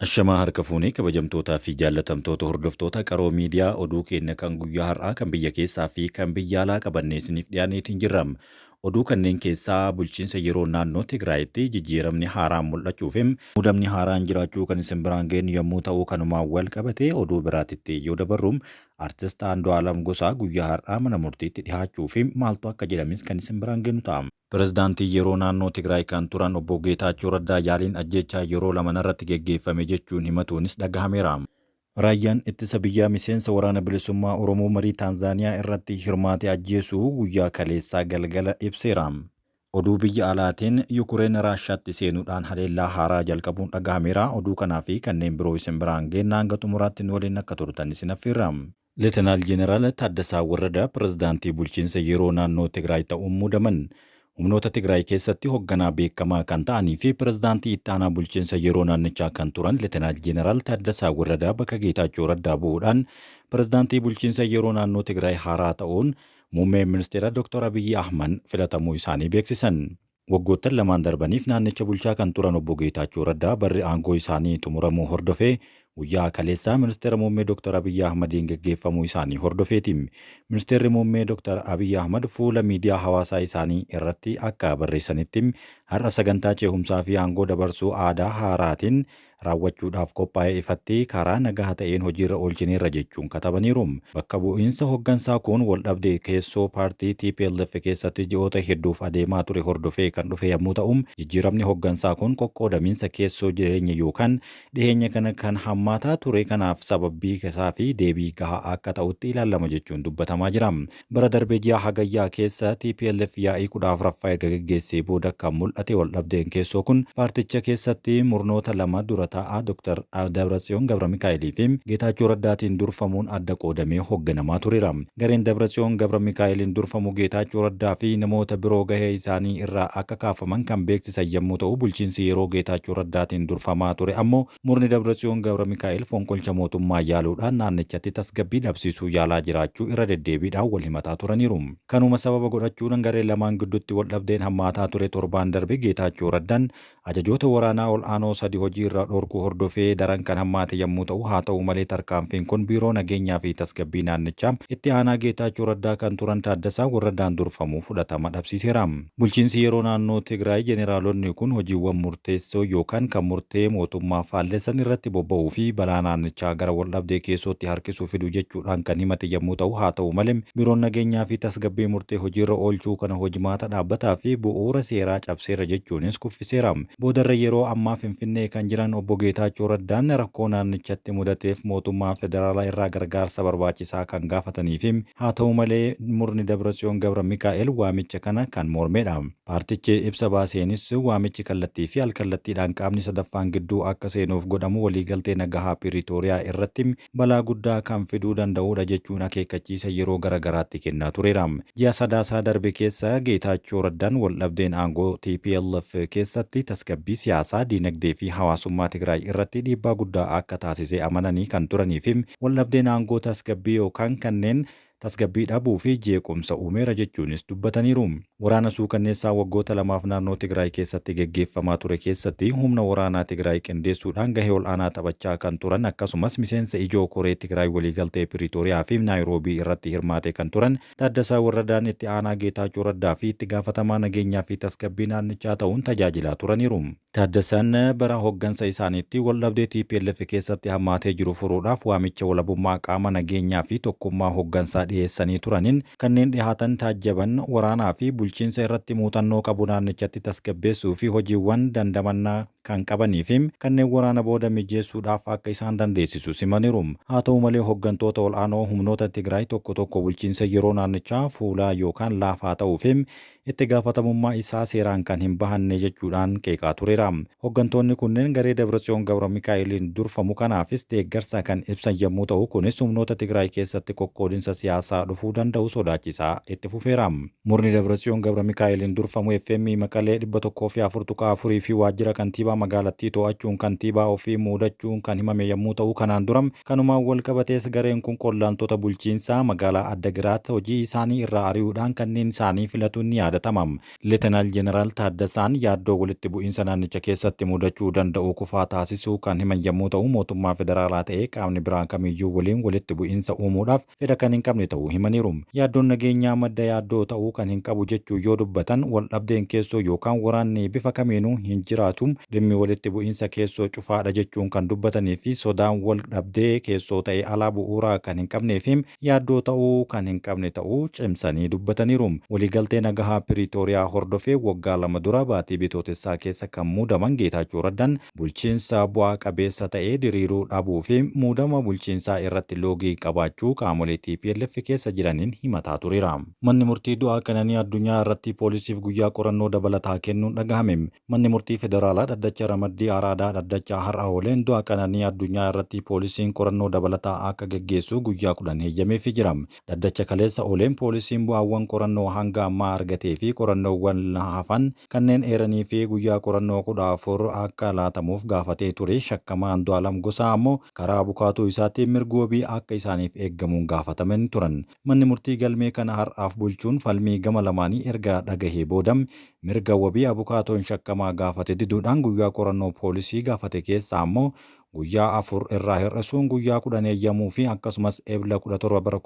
Ashamaa harka fuunee kabajamtootaa fi jaallatamtoota hordoftoota qaroo miidiyaa oduu keenya kan guyyaa har'aa kan biyya keessaa fi kan biyya alaa qabannee isiniif dhiyaaneetiin jirra. Oduu kanneen keessaa bulchiinsa yeroo naannoo Tigraayitti jijjiiramni haaraan mul'achuu fi muudamni haaraan jiraachuu kan isin biraan geenyu yommuu ta'u kanumaan wal qabate oduu biraatitti yoo dabarru artist Andu'aalam Gosaa guyyaa har'aa mana murtiitti dhiyaachuu fi maaltu akka jedhames kan isin biraan geenyu ta'a. Pireezidaantii yeroo naannoo Tigraay kan turan obbo Geetaachoo Raddaa yaaliin ajjechaa yeroo lama irratti geggeeffame jechuun himatuunis dhagahameera. Raayyaan ittisa biyyaa miseensa waraana bilisummaa Oromoo marii Taanzaaniyaa irratti hirmaate ajjeesuu guyyaa kaleessaa galgala ibseera. Oduu biyya alaatiin Yukureen Raashaatti seenuudhaan haleellaa haaraa jalqabuun dhagahameera. Oduu kanaa fi kanneen biroo isin biraan geenna hanga xumuraatti nu waliin akka turtan isin affeerra. Leetinaal Jeeneraal Taaddasaa Warradaa pireezidaantii bulchiinsa yeroo naannoo Tigraay ta'uun muudaman. Humnoota Tigraay keessatti hoogganaa beekamaa kan ta'anii fi pireezidaantii itti aanaa bulchiinsa yeroo naannichaa kan turan Leetinaal Jeeneraal Taaddasaa Warradaa bakka Geetaachoo Raddaa bu'uudhaan pireezidaantii bulchiinsa yeroo naannoo Tigraay haaraa ta'uun muummee ministeera Dr. Abiyyi Ahmad filatamuu isaanii beeksisan. Waggoottan lamaan darbaniif naannicha bulchaa kan turan obbo Geetaachoo Raddaa barri aangoo isaanii xumuramuu hordofee guyyaa kaleessaa ministeera muummee Dr. Abiyyi Ahmadiin geggeeffamuu isaanii hordofeeti. Ministeerri muummee Dr. Abiyyi Ahmad fuula miidiyaa hawaasaa isaanii irratti akka barreessanitti har'a sagantaa ceehumsaa fi aangoo dabarsuu aadaa haaraatiin raawwachuudhaaf qophaa'ee ifatti karaa nagaa ta'een hojiirra oolchineerra jechuun katabaniiru. Bakka bu'iinsa hooggansaa kun waldhabdee keessoo paartii TPLF keessatti ji'oota hedduuf adeemaa ture hordofee kan dhufe yommuu ta'u, jijjiiramni hooggansaa kun qoqqoodamiinsa keessoo jireenya yookaan dhiheenya kana kan hammaataa ture kanaaf sababbii isaa fi deebii gahaa akka ta'utti ilaalama jechuun dubbatamaa jira. Bara darbee ji'a hagayyaa keessa TPLF yaa'ii 14ffaa erga geggeessee booda kan mul'ate waldhabdeen keessoo kun paarticha keessatti murnoota lama dura taa'aa Dr. Dabratsiyoon Gabramikaa'elii fi Geetaachoo Raddaatiin durfamuun adda qoodamee hoogganamaa tureera. Gareen Dabratsiyoon Gabramikaa'eliin durfamu Geetaachoo Raddaa fi namoota biroo gahee isaanii irraa akka kaafaman kan beeksisan yommuu ta'u, bulchiinsi yeroo Geetaachoo Raddaatiin durfamaa ture ammoo murni Dabratsiyoon Gabramikaa'el fonqolcha mootummaa yaaluudhaan naannichatti tasgabbii dhabsiisuu yaalaa jiraachuu irra deddeebiidhaan wal himataa turaniiru. Kanuma sababa godhachuudhaan garee lamaan gidduutti waldhabdeen hammaataa ture torbaan darbe Geetaachoo Raddaan ajajoota waraanaa ol aanoo 3 hojii irra dhorkuu hordofee daran kan hammaate yommuu ta'u, haa ta'u malee tarkaanfiin kun biiroo nageenyaa fi tasgabbii naannichaa itti aanaa Geetaachoo Raddaa kan turan Taaddasaa Warradaan durfamuu fudhatama dhabsiiseera. Bulchiinsi yeroo naannoo Tigraay jeneraalonni kun hojiiwwan murteessoo yookaan kan murtee mootummaa faallessan irratti bobba'uu fi balaa naannichaa gara waldhabdee keessootti harkisuu fidu jechuudhaan kan himate yommuu ta'u, haa ta'u malee biiroon nageenyaa fi tasgabbii murtee hojiirra oolchuu kana hojimaata dhaabbataa fi bu'uura seeraa cabseera jechuunis kuffiseera. Boodarra yeroo ammaa Finfinnee kan jiran obbo Geetaachoo Raddaan rakkoo naannichatti mudateef mootummaa federaalaa irraa gargaarsa barbaachisaa kan gaafatanii fi haa ta'u malee murni Dabratsiyoon Gabramikaa'el waamicha kana kan mormedha. Paartichi ibsa baaseenis waamichi kallattii fi alkallattiidhaan qaamni sadaffaan gidduu akka seenuuf godhamu waliigaltee nagahaa Piriitooriyaa irratti balaa guddaa kan fiduu danda'udha jechuun akeekkachiisa yeroo garagaraatti kennaa tureera. Ji'a sadaasaa darbe keessa Geetaachoo Raddaan waldhabdeen aangoo TPLF keessatti tasgabbii siyaasaa, diinagdee fi hawaasummaa Tigraay irratti dhiibbaa guddaa akka taasisee amananii kan turanii fi waldhabdeen aangoo tasgabbii yookaan kanneen tasgabbii dhabuu fi jeequmsa uumeera jechuunis dubbataniiru. Waraana suukanneessaa waggoota lamaaf naannoo Tigraay keessatti geggeeffamaa ture keessatti humna waraanaa Tigraay qindeessuudhaan gahee ol aanaa taphachaa kan turan akkasumas miseensa ijoo koree Tigraay waliigaltee Piriitooriyaa fi Naayiroobii irratti hirmaate kan turan Taaddasaa Warradaan itti aanaa Geetaachoo Raddaa fi itti gaafatamaa nageenyaa fi tasgabbii naannichaa ta'uun tajaajilaa turaniiru. Taaddasaan bara hooggansa isaaniitti waldhabdee TPLF keessatti hammaatee jiru furuudhaaf waamicha walabummaa qaama nageenyaa fi tokkummaa hooggansaa dhiyeessanii turaniin kanneen dhihaatan taajjaban waraanaa fi bulchiinsa irratti muuxannoo qabu naannichatti tasgabbeessuu fi hojiiwwan dandamannaa kan qabanii fi kanneen waraana booda mijeessuudhaaf akka isaan dandeessisu simaniiru. Haa ta'u malee hooggantoota ol aanoo humnoota Tigraay tokko tokko bulchiinsa yeroo naannichaa fuulaa yookaan laafaa ta'uu fi itti gaafatamummaa isaa seeraan kan hin bahanne jechuudhaan qeeqaa tureera. Hooggantoonni kunneen garee Dabratsiyoon Gabramikaa'eliin durfamu kanaafis deeggarsa kan ibsan yommuu ta'u, kunis humnoota Tigraay keessatti qoqqoodinsa siyaasaa dhufuu danda'u sodaachisaa itti fufeera. Murni Dabratsiyoon Gabramikaa'eliin durfamu FM Maqalee 104.4 fi waajjira kantiibaa magaalattii to'achuun kantiibaa ofii muudachuun kan himame yommuu ta'u kanaan duram kanumaan wal qabatees gareen kun qondaaltota bulchiinsaa magaalaa Addagiraat hojii isaanii irraa ari'uudhaan kanneen isaanii filatuun ni yaadatama. Leetanaal Jeneraal Taaddasaan yaaddoo walitti bu'iinsa naannicha keessatti mudachuu danda'u kufaa taasisuu kan himan yommuu ta'u mootummaa federaalaa ta'ee qaamni biraan kamiyyuu waliin walitti bu'iinsa uumuudhaaf fedha kan hin qabne ta'uu himaniiru. Yaaddoon nageenyaa madda yaaddoo ta'uu kan hin qabu jechuu yoo dubbatan wal dhabdeen keessoo yookaan waraanni bifa kamiinuu hin jiraatu dhimmi walitti bu'iinsa keessoo cufaadha jechuun kan dubbatanii fi sodaan wal dhabdee keessoo ta'e alaa bu'uuraa kan hin qabnee fi yaaddoo ta'uu kan hin qabne ta'uu cimsanii dubbataniiru. Waliigaltee nagahaa Piriitooriyaa hordofee waggaa 2 dura baatii bitootessaa keessa kan muudaman Geetaachoo Raddaan bulchiinsa bu'aa qabeessa ta'ee diriiruu dhabuu fi muudama bulchiinsaa irratti loogii qabaachuu qaamolee TPLF keessa jiraniin himataa tureera. Manni murtii du'aa Qananii Addunyaa irratti poolisiif guyyaa qorannoo dabalataa kennuun dhagahame. Manni murtii federaalaa dhaddacha Ramaddii Araadaa dhaddacha har'a ooleen du'aa Qananii Addunyaa irratti poolisiin qorannoo dabalataa akka gaggeessu guyyaa 10 heeyyameefii jira. Dhaddacha kaleessa ooleen poolisiin bu'aawwan qorannoo hanga ammaa argatee fi qorannoowwan hafan kanneen eeranii fi guyyaa qorannoo 14 akka laatamuuf gaafatee ture. Shakkamaa Andu'aalam Gosaa ammoo karaa bukaatuu isaatiin mirga wabii akka isaaniif eeggamuun gaafataman turan. Manni murtii galmee kana har'aaf bulchuun falmii gama lamaanii erga dhagahee boodam mirga wabii abukaatoon shakkamaa gaafate diduudhaan guyyaa qorannoo poolisii gaafate keessaa ammoo guyyaa 4 irraa hir'isuun guyyaa 10 eeyyamuu fi akkasumas eebla 17 bara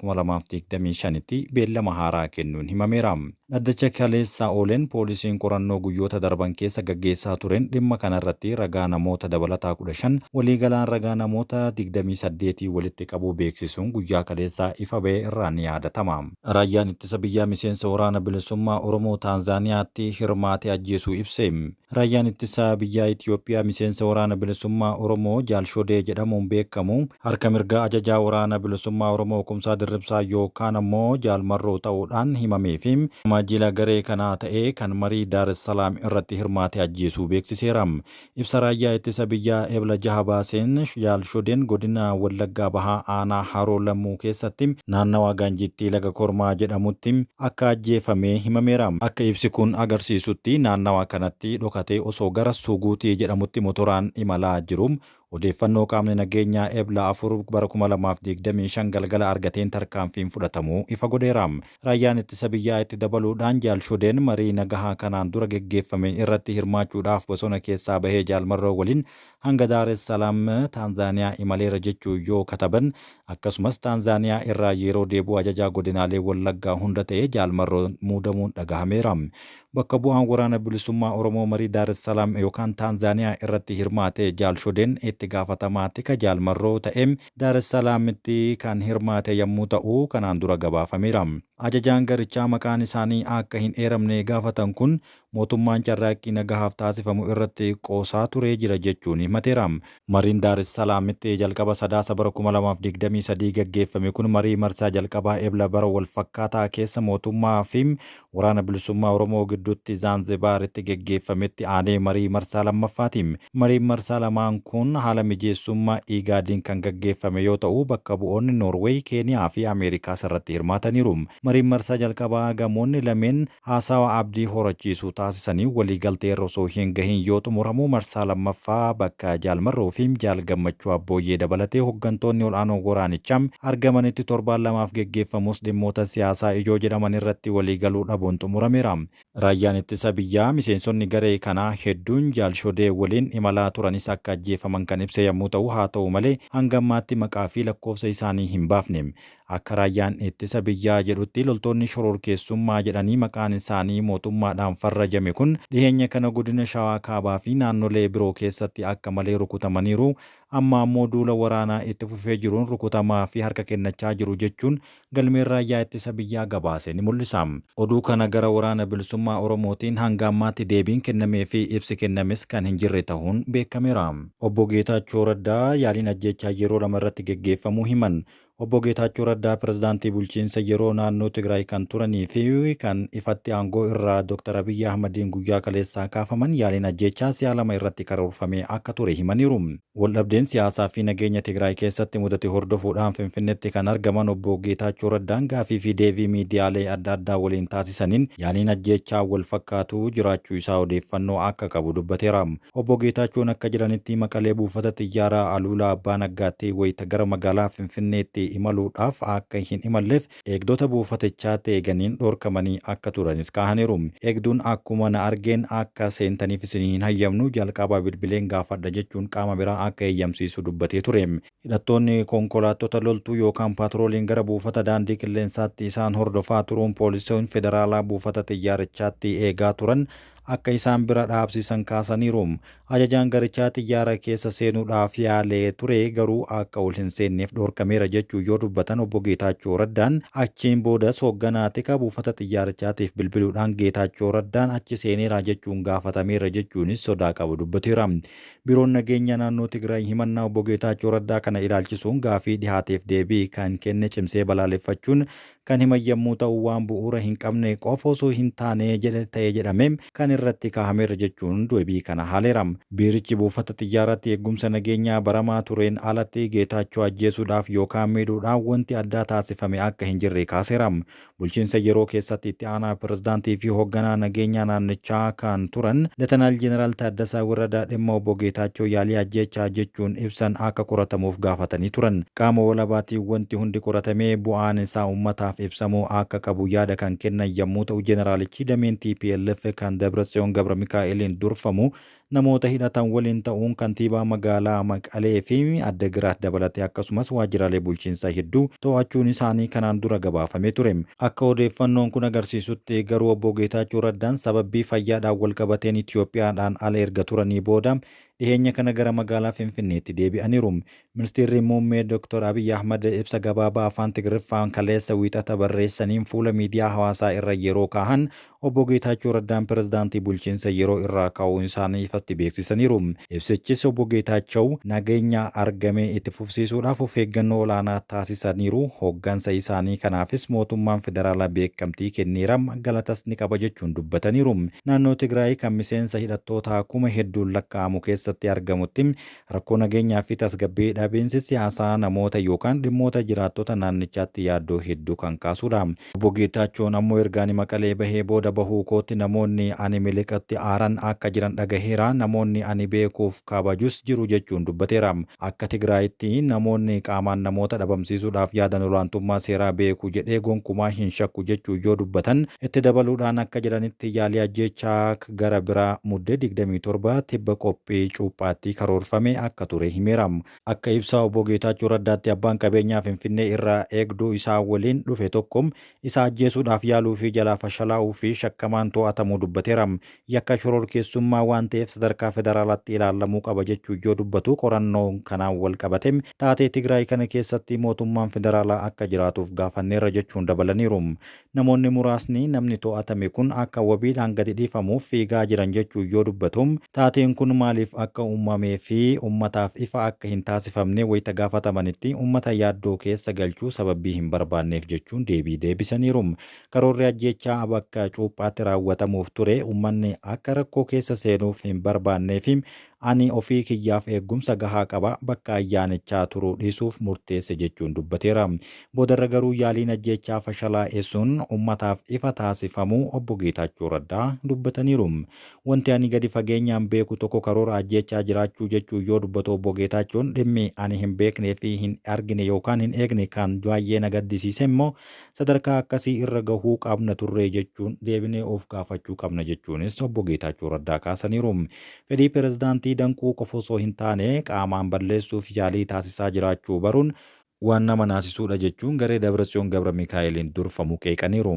2025tti beellama haaraa kennuun himameera. Dhaddacha kaleessaa ooleen poolisiin qorannoo guyyoota darban keessa gaggeessaa tureen dhimma kanarratti ragaa namoota dabalataa 15 waliigalaan ragaa namoota 28 walitti qabuu beeksisuun guyyaa kaleessaa ifa ba'e irraa ni yaadatama. Raayyaan ittisa biyyaa miseensa waraana bilisummaa Oromoo Taanzaaniyaatti hirmaatee ajjeesuu ibse. Raayyaan ittisa biyyaa Itoophiyaa miseensa waraana bilisummaa Oromoo Jaalshodee jedhamuun beekamu harka mirgaa ajajaa waraana bilisummaa Oromoo Kumsaa Dirribsaa yookaan ammoo Jaalmarroo ta'uudhaan himamee fi maajila garee kanaa ta'ee kan marii Daar es Salaam irratti hirmaatee ajjeesuu beeksiseera. Ibsa raayyaa ittisa biyyaa eebla 6 baaseen Jaalshodeen godina Wallaggaa Bahaa aanaa Haroo Lammuu keessatti naannawaa Gaanjittii Laga Kormaa jedhamutti akka ajjeefamee himameera. Akka ibsi kun agarsiisutti naannawaa kanatti dhokatee osoo gara Suguutii jedhamutti motoraan imalaa jiru. Odeeffannoo qaamni nageenyaa eebla 4 bara 2025 galgala argateen tarkaanfiin fudhatamuu ifa godheera. Raayyaan ittisa biyyaa itti dabaluudhaan Jaalshodeen marii nagahaa kanaan dura geggeeffame irratti hirmaachuudhaaf bosona keessaa bahee Jaalmarroo waliin hanga Daar es Salaam Taanzaaniyaa imaleera jechuu yoo kataban akkasumas Taanzaaniyaa irraa yeroo deebi'u ajajaa godinaalee Wallaggaa hunda ta'ee Jaalmarroo muudamuun dhagahameera. Bakka bu'aan waraana bilisummaa Oromoo marii Daar es Salaam yookaan Taanzaaniyaa irratti hirmaate Jaalshodeen itti gaafatamaa tika Jaalmarroo ta'ee Daar es Salaamitti kan hirmaate yommuu ta'u kanaan dura gabaafameera. Ajajaan garichaa maqaan isaanii akka hin eeramne gaafatan kun mootummaan carraaqqii nagahaaf taasifamu irratti qoosaa turee jira jechuun himateera. Mariin Daar es Salaamitti jalqaba sadaasa bara 2023 gaggeeffame kun marii marsaa jalqabaa eebla bara wal fakkaataa keessa mootummaa fi waraana bilisummaa Oromoo gidduutti Zaanzibaaritti gaggeeffametti aanee marii marsaa lammaffaati. Mariin marsaa lamaan kun haala mijeessummaa IGADiin kan gaggeeffame yoo ta'u bakka bu'oonni Noorweey, Keeniyaa fi Ameerikaas irratti hirmaataniiru. Mariin marsaa jalqabaa gamoonni lameen haasawa abdii horachiisuu taasisanii waliigaltee irra osoo hin gahin yoo xumuramu marsaa lammaffaa bakka Jaalmarroo fi Jaal Gammachuu Abbooyyee dabalatee hooggantoonni ol'aanoo waraanichaa argamanitti torbaan lamaaf geggeeffamus dhimmoota siyaasaa ijoo jedhaman irratti waliigaluu dhabuun xumurameera. Raayyaan ittisa biyyaa miseensonni garee kanaa hedduun Jaalshodee waliin imalaa turanis akka ajjeefaman kan ibse yommuu ta'u haa ta'u malee hanga ammaatti maqaa fi lakkoofsa isaanii hin baafne. Akka raayyaan ittisa biyyaa jedhutti loltoonni shororkeessummaa jedhanii maqaan isaanii mootummaadhaan farrajame kun dhiheenya kana godina Shawaa Kaabaa fi naannolee biroo keessatti akka malee rukutamaniiru. Amma ammoo duula waraanaa itti fufee jiruun rukutamaa fi harka kennachaa jiru jechuun galmeen raayyaa ittisa biyyaa gabaase ni mul'isa. Oduu kana gara waraana bilisummaa Oromootiin hanga ammaatti deebiin kennamee fi ibsi kennames kan hin jirre ta'uun beekameera. Obbo Geetaachoo Raddaa yaaliin ajjechaa yeroo 2 irratti geggeeffamuu himan. Obbo Geetaachoo Raddaa pirezidaantii bulchiinsa yeroo naannoo Tigraay kan turanii fi kan ifatti aangoo irraa Dr. Abiyyi Ahmadiin guyyaa kaleessaa kaafaman yaaliin ajjechaa si'a lama irratti karoorfamee akka ture himaniiru. Waldhabdeen siyaasaa fi nageenya Tigraay keessatti mudate hordofuudhaan Finfinneetti kan argaman obbo Geetaachoo Raddaan gaafii fi deebii miidiyaalee adda addaa waliin taasisaniin yaaliin ajjechaa wal fakkaatu jiraachuu isaa odeeffannoo akka qabu dubbateera. Obbo Geetaachoon akka jiranitti Maqalee buufata xiyyaaraa Aluulaa Abbaa Naggaatti wayita gara magaalaa Finfinneetti imaluudhaaf akka hin imalleef eegdota buufatichaatti eeganiin dhorkamanii akka turanis kaahaniiru. Eegduun akkuma na argeen akka seentaniif isin hin hayyamnu jalqabaa bilbileen gaafadha jechuun qaama biraa akka eeyyamsiisu dubbatee ture. Hidhattoonni konkolaattota loltuu yookaan paatrooliin gara buufata daandii qilleensaatti isaan hordofaa turuun poolisoonni federaalaa buufata xiyyaarichaatti eegaa turan akka isaan bira dhaabsisan kaasaniiru. Ajajaan garichaa xiyyaara keessa seenuudhaaf yaalee ture garuu akka ol hin seenneef dhorkameera jechuu yoo dubbatan obbo Geetaachoo Raddaan achiin boodas hoogganaa tika buufata xiyyaarichaatiif bilbiluudhaan Geetaachoo Raddaan achi seeneera jechuun gaafatameera jechuunis sodaa qabu dubbateera. Biiroon nageenya naannoo Tigraay himannaa obbo Geetaachoo Raddaa kana ilaalchisuun gaafii dhihaateef deebii kan kenne cimsee balaaleffachuun kan himan yommuu ta'u waan bu'uura hin qabne qofa osoo hin taane ta'ee jedhame kan irratti kaahameera jechuun deebii kana haaleera. Biirichi buufata xiyyaaratti eegumsa nageenyaa baramaa tureen alatti Geetaachoo ajjeesuudhaaf yookaan miidhuudhaan wanti addaa taasifame akka hin jirre kaaseera. Bulchiinsa yeroo keessatti itti aanaa pirezidaantii fi hoogganaa nageenyaa naannichaa kan turan Leetanaal Jeneraal Taaddasaa Waradaa dhimma obbo Geetaachoo yaalii ajjechaa jechuun ibsan akka qoratamuuf gaafatanii turan. Qaama walabaatiin wanti hundi qoratamee bu'aan isaa uummataaf ibsamuu akka qabu yaada kan kennan yommuu ta'u jeneraalichi dameen TPLF kan Dabratsiyoon Gabra Mikaa'eliin durfamu namoota hidhatan waliin ta'uun kantiibaa magaalaa Maqalee fi Addagiraat dabalatee akkasumas waajjiraalee bulchiinsaa hedduu to'achuun isaanii kanaan dura gabaafamee ture. Akka odeeffannoon kun agarsiisutti garuu obbo Geetaachoo Raddaan sababii fayyaadhaan wal qabateen Itoophiyaadhaan ala erga turanii booda dhiheenya kana gara magaalaa Finfinneetti deebi'aniiru. Ministeerri muummee Dr. Abiyyi Ahmad ibsa gabaabaa afaan Tigiriffaan kaleessa wiixata barreessaniin fuula miidiyaa hawaasaa irra yeroo kaahan obbo Geetaachoo Raddaan pirezidaantii bulchiinsa yeroo irraa ka'uun isaanii ifatti beeksisaniiru. Ibsichis obbo Geetaachoo nageenya argame itti fufsiisuudhaaf of eeggannoo olaanaa taasisaniiru. Hooggansa isaanii kanaafis mootummaan federaalaa beekamtii kenneera galatas ni qaba jechuun dubbataniiru. Naannoo Tigraay kan miseensa hidhattootaa kuma hedduun lakkaa'amu keessatti argamutti rakkoo nageenyaa fi tasgabbii dhabiinsi siyaasaa namoota yookaan dhimmoota jiraattota naannichaatti yaaddoo hedduu kan kaasudha. Obbo Geetaachoon ammoo ergaan Maqalee bahee booda bahuu kootti namoonni ani miliqatti aaran akka jiran dhagaheera. Namoonni ani beekuuf kabajus jiru jechuun dubbateera. Akka Tigraayitti namoonni qaamaan namoota dhabamsiisuudhaaf yaadan olaantummaa seeraa beeku jedhee gonkumaa hin shakku jechuu yoo dubbatan itti dabaluudhaan akka jedhanitti yaalii ajjechaa gara biraa muddee 27 tibba qophii cuuphaatti karoorfame akka ture himeera. Akka ibsa obbo Geetaachoo Raddaatti abbaan qabeenyaa Finfinnee irraa eegduu isaa waliin dhufe tokko isa ajjeesuudhaaf yaaluu fi jalaa fashalaa'uu fi shakkamaan to'atamuu dubbateera. Yakka shororkeessummaa waan ta'eef sadarkaa federaalaatti ilaalamuu qaba jechuu yoo dubbatu qorannoo kanaan wal qabate taatee Tigraay kana keessatti mootummaan federaalaa akka jiraatuuf gaafanneerra jechuun dabalaniiru. Namoonni muraasni namni to'atame kun akka wabiidhaan gadi dhiifamuuf fiigaa jiran jechuu yoo dubbatu taateen kun maaliif akka uumamee fi uummataaf ifa akka hin taasifamne wayita gaafatamanitti uummata yaaddoo keessa galchuu sababii hin barbaanneef jechuun deebii deebisaniiru. Karoorri ajjechaa bakka cuuphaatti raawwatamuuf ture uummanni akka rakkoo keessa seenuuf hin barbaannee fi ani ofii kiyyaaf eegumsa gahaa qaba bakka ayyaanichaa turuu dhiisuuf murteesse jechuun dubbateera. Boodarra garuu yaaliin ajjechaa fashalaa'essuun uummataaf ifa taasifamuu obbo Geetaachoo Raddaa dubbataniiru. Wanti ani gadi fageenyaan beeku tokko karoora ajjechaa jiraachuu jechuu yoo dubbatu obbo Geetaachoon dhimmi ani hin beeknee fi hin argine yookaan hin eegne kan baay'ee na gaddisiise immoo sadarkaa akkasii irra gahuu qabna turre jechuun deebinee of gaafachuu qabna jechuunis obbo Geetaachoo Raddaa kaasaniiru. Fedhii pirezidaantii danquu qofa osoo hin taane qaamaan balleessuuf yaalii taasisaa jiraachuu baruun waan nama naasisuudha jechuun garee Dabratsiyoon Gabra Mikaa'eliin durfamu qeeqaniiru.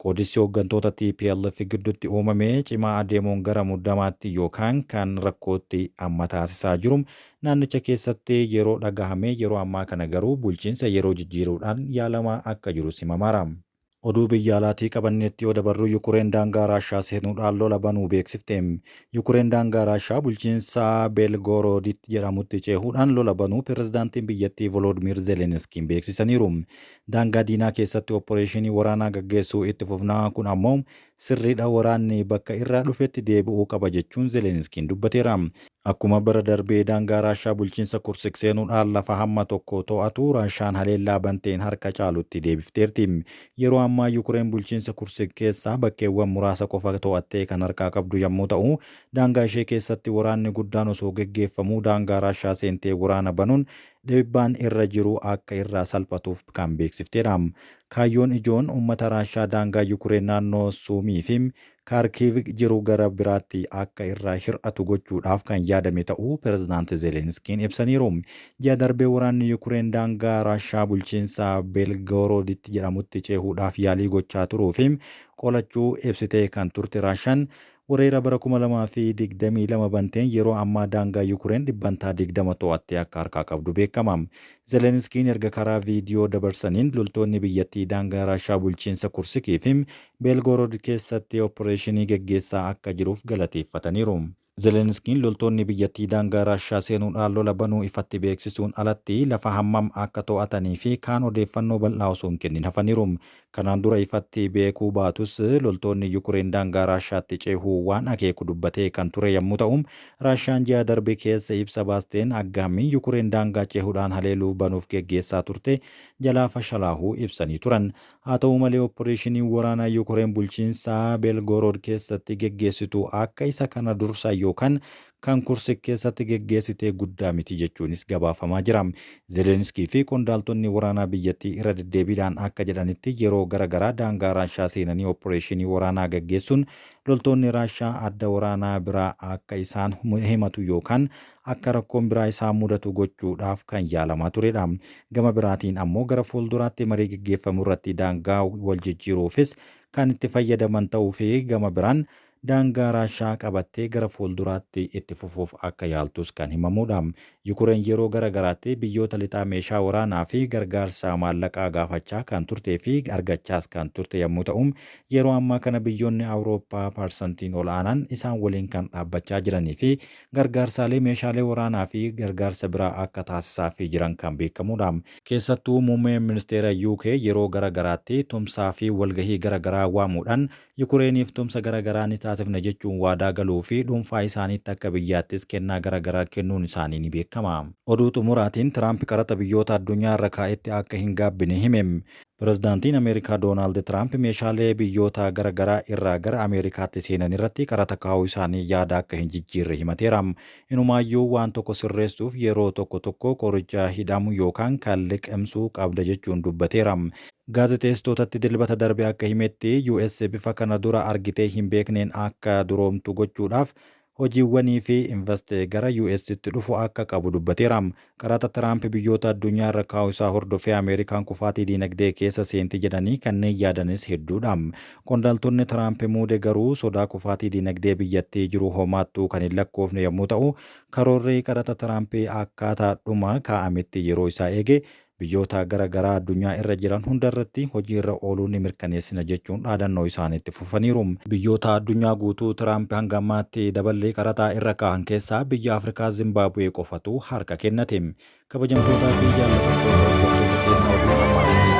Qoodissi hooggantoota TPLF gidduutti uumamee cimaa adeemuun gara muddamaatti yookaan kan rakkootti amma taasisaa jiru naannicha keessatti yeroo dhagahame yeroo ammaa kana garuu bulchiinsa yeroo jijjiiruudhaan yaalamaa akka jiru himamaara. Oduu biyya alaatii qabanneetti yoo dabarru Yukureen daangaa Raashaa seenuudhaan lola banuu beeksifte. Yukureen daangaa Raashaa bulchiinsa Beelgoorooditti jedhamutti cehuudhaan lola banuu pirezidaantiin biyyattii Volodimir Zelenskiin beeksisaniiru. Daangaa diinaa keessatti opporeeshinii waraanaa gaggeessuu itti fufnaa kun ammoo sirriidha waraanni bakka irraa dhufetti deebi'uu qaba jechuun Zelenskiin dubbateera. Akkuma bara darbee daangaa Raashaa bulchiinsa Kursik seenuudhaan lafa hamma tokko to'atu Raashaan haleellaa banteen harka caalutti deebifteerti. Yeroo ammaa Yukureen bulchiinsa Kursik keessaa bakkeewwan muraasa qofa to'attee kan harkaa qabdu yommuu ta'u, daangaa ishee keessatti waraanni guddaan osoo geggeeffamuu daangaa Raashaa seentee waraana banuun dhiibbaan irra jiru akka irraa salphatuuf kan beeksiftedha. Kaayyoon ijoon uummata Raashaa daangaa Yukureen naannoo Suumii fi Kaarkiiv jiru gara biraatti akka irraa hir'atu gochuudhaaf kan yaadame ta'uu pirezidaanti Zelenskiin ibsaniiru. Ji'a darbee waraanni Yukureen daangaa Raashaa bulchiinsa Beelgoorooditti jedhamutti cehuudhaaf yaalii gochaa turuu fi qolachuu ibsitee kan turte Raashaan weerara bara 2022 banteen yeroo ammaa daangaa Yukureen dhibbantaa 20 to'attee akka harkaa qabdu beekama. Zelenskiin erga karaa viidiyoo dabarsaniin loltoonni biyyattii daangaa Raashaa bulchiinsa Kursikii fi Beelgoorood keessatti opporeeshinii geggeessaa akka jiruuf galateeffataniiru. Zelenskiin loltoonni biyyattii daangaa Raashaa seenuudhaan lola banuu ifatti beeksisuun alatti lafa hammam akka to'atanii fi kaan odeeffannoo bal'aa osoo hin kennin hafaniiru. Kanaan dura ifatti beekuu baatus loltoonni Yukureen daangaa Raashaatti cehuu waan akeeku dubbatee kan ture yommuu ta'u, Raashaan ji'a darbe keessa ibsa baasteen aggaamii Yukureen daangaa cehuudhaan haleeluu banuuf geggeessaa turte jalaa fashalaahuu ibsanii turan. Haa ta'u malee opporeeshinii waraanaa Yukureen bulchiinsa Beelgoorood keessatti geggeessitu akka isa kana dursa yookaan kan Kursik keessatti geggeessite guddaa miti jechuunis gabaafamaa jira. Zelenskii fi qondaaltonni waraanaa biyyattii irra deddeebiidhaan akka jedhanitti yeroo garaagaraa daangaa Raashaa seenanii opporeeshinii waraanaa gaggeessuun loltoonni Raashaa adda waraanaa biraa akka isaan himatu yookaan akka rakkoon biraa isaan mudatu gochuudhaaf kan yaalamaa turedha. Gama biraatiin ammoo gara fuulduraatti marii gaggeeffamu irratti daangaa wal jijjiiruufis kan itti fayyadaman ta'uu fi gama biraan daangaa Raashaa qabattee gara fuulduraatti itti fufuuf akka yaaltus kan himamudha. Yukureen yeroo garaagaraatti biyyoota lixaa meeshaa waraanaa fi gargaarsa maallaqaa gaafachaa kan turtee fi argachaas kan turte yommuu ta'u, yeroo ammaa kana biyyoonni Awurooppaa parsantiin ol aanan isaan waliin kan dhaabbachaa jiranii fi gargaarsaalee meeshaalee waraanaa fi gargaarsa biraa akka taasisaa fi jiran kan beekamudha. Keessattuu muummeen ministeera UK yeroo garaagaraatti tumsaa fi walgahii garaagaraa waamuudhaan Yukureeniif tumsa garaagaraa ni taasifna jechuun waadaa galuu fi dhuunfaa isaaniitti akka biyyaattis kennaa garaagaraa kennuun isaanii ni beekama. Oduu xumuraatiin Tiraamp qaraxa biyyoota addunyaa irra kaa'etti akka hin gaabbine hime. Pirezidaantiin Ameerikaa Doonaald Tiraamp meeshaalee biyyoota garaagaraa irraa gara Ameerikaatti seenan irratti qaraxa kaa'uu isaanii yaada akka hin jijjiirre himateera. Inumaayyuu waan tokko sirreessuuf yeroo tokko qoricha hidhamu yookaan kan liqimsuu qabda jechuun dubbateera. Gaazexeessitootatti dilbata darbe akka himetti US bifa kana dura argitee hin beekneen akka duroomtu gochuudhaaf hojiiwwanii fi investee gara US'tti dhufu akka qabu dubbateera. Qaraxa Tiraamp biyyoota addunyaa irra kaa'u isaa hordofee Ameerikaan kufaatii diinagdee keessa seenti jedhanii kanneen yaadanis hedduudha. Qondaaltonni Tiraamp muude garuu sodaa kufaatii diinagdee biyyattii jiru homaattuu kan hin lakkoofne yommuu ta'u, karoorri qaraxa Tiraamp akkaataa dhuma kaa'ametti yeroo isaa eege biyyoota garaagaraa addunyaa irra jiran hundarratti hojii irra ooluu ni mirkaneessina jechuun dhaadannoo isaaniitti fufaniiru. Biyyoota addunyaa guutuu Tiraamp hanga ammaatti daballee qaraxaa irra kaa'an keessaa biyya Afrikaa Zimbaabuwee qofatu harka kennate. Kabajamtootaa fi jaallatamtoota hordoftoota keenya oduu ammaa